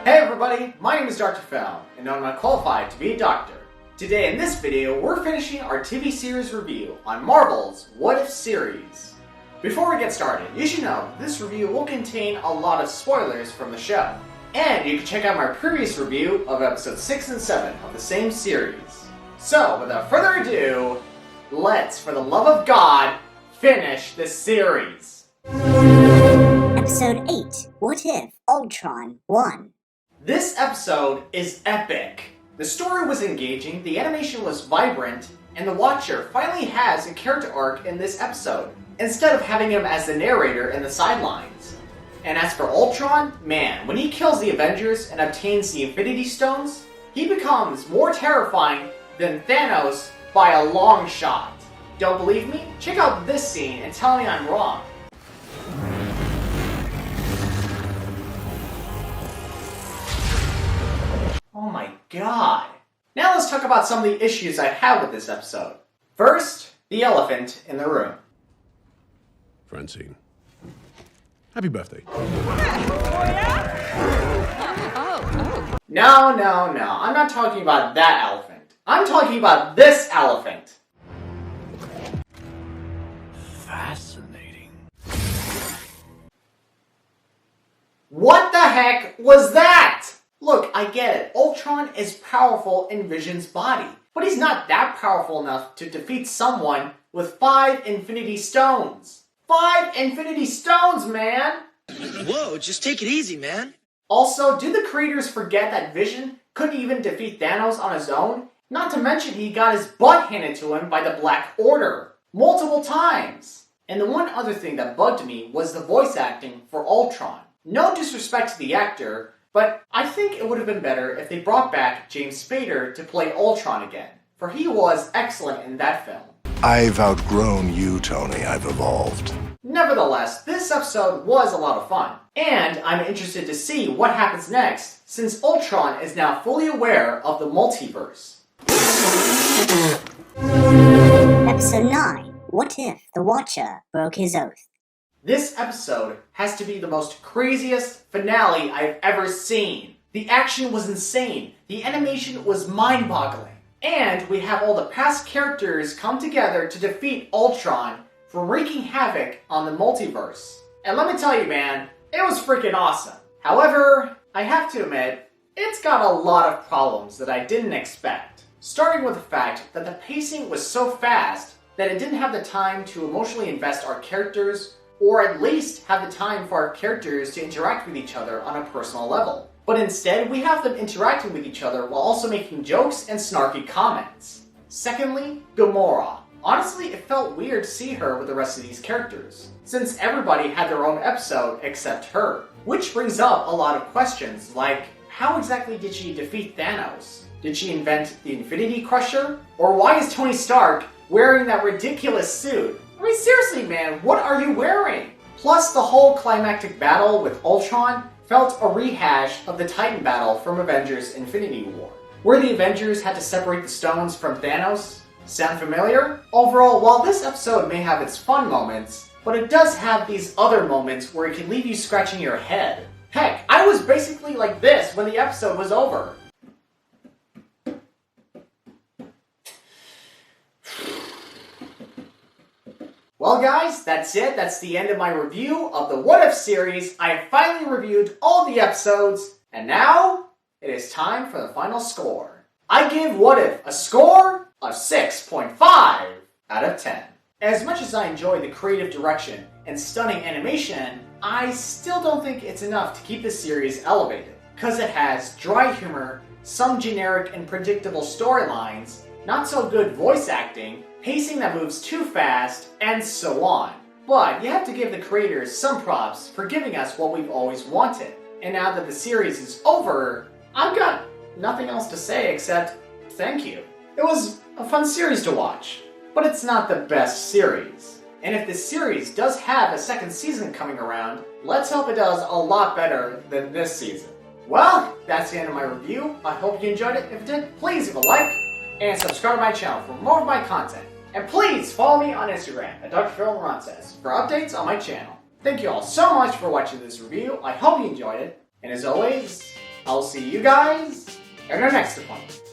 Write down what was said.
Hey everybody, my name is Dr. Phil, and I'm not qualified to be a doctor. Today in this video, we're finishing our TV series review on Marvel's What If series. Before we get started, you should know this review will contain a lot of spoilers from the show. And you can check out my previous review of episodes 6 and 7 of the same series. So, without further ado, let's, for the love of God, finish this series. Episode 8, What If Ultron won? This episode is epic. The story was engaging, the animation was vibrant, and the Watcher finally has a character arc in this episode, instead of having him as the narrator in the sidelines. And as for Ultron, man, when he kills the Avengers and obtains the Infinity Stones, he becomes more terrifying than Thanos by a long shot. Don't believe me? Check out this scene and tell me I'm wrong. Oh my god. Now let's talk about some of the issues I have with this episode. First, the elephant in the room. Francine, happy birthday. No, I'm not talking about that elephant. I'm talking about this elephant. Fascinating. What the heck was that? Look, I get it. Ultron is powerful in Vision's body, but he's not that powerful enough to defeat someone with 5 Infinity Stones. 5 Infinity Stones, man! Whoa, just take it easy, man. Also, did the creators forget that Vision couldn't even defeat Thanos on his own? Not to mention he got his butt handed to him by the Black Order multiple times. And the one other thing that bugged me was the voice acting for Ultron. No disrespect to the actor, but I think it would have been better if they brought back James Spader to play Ultron again, for he was excellent in that film. I've outgrown you, Tony. I've evolved. Nevertheless, this episode was a lot of fun, and I'm interested to see what happens next, since Ultron is now fully aware of the multiverse. Episode 9, What If the Watcher broke his oath? This episode has to be the most craziest finale I've ever seen. The action was insane, the animation was mind-boggling, and we have all the past characters come together to defeat Ultron for wreaking havoc on the multiverse. And let me tell you, man, it was freaking awesome. However, I have to admit, it's got a lot of problems that I didn't expect. Starting with the fact that the pacing was so fast that it didn't have the time to emotionally invest our characters, or at least have the time for our characters to interact with each other on a personal level. But instead, we have them interacting with each other while also making jokes and snarky comments. Secondly, Gamora. Honestly, it felt weird to see her with the rest of these characters, since everybody had their own episode except her. Which brings up a lot of questions, like, how exactly did she defeat Thanos? Did she invent the Infinity Crusher? Or why is Tony Stark wearing that ridiculous suit? I mean, seriously, man, what are you wearing? Plus, the whole climactic battle with Ultron felt a rehash of the Titan battle from Avengers Infinity War, where the Avengers had to separate the stones from Thanos. Sound familiar? Overall, while this episode may have its fun moments, but it does have these other moments where it can leave you scratching your head. Heck, I was basically like this when the episode was over. Well guys, that's it. That's the end of my review of the What If series. I have finally reviewed all the episodes, and now it is time for the final score. I give What If a score of 6.5 out of 10. As much as I enjoy the creative direction and stunning animation, I still don't think it's enough to keep the series elevated, because it has dry humor, some generic and predictable storylines, not so good voice acting, pacing that moves too fast, and so on. But you have to give the creators some props for giving us what we've always wanted. And now that the series is over, I've got nothing else to say except thank you. It was a fun series to watch, but it's not the best series. And if this series does have a second season coming around, let's hope it does a lot better than this season. Well, that's the end of my review. I hope you enjoyed it. If it did, please leave a like and subscribe to my channel for more of my content. And please follow me on Instagram at Dr. Phil Morantes for updates on my channel. Thank you all so much for watching this review. I hope you enjoyed it. And as always, I'll see you guys in our next appointment.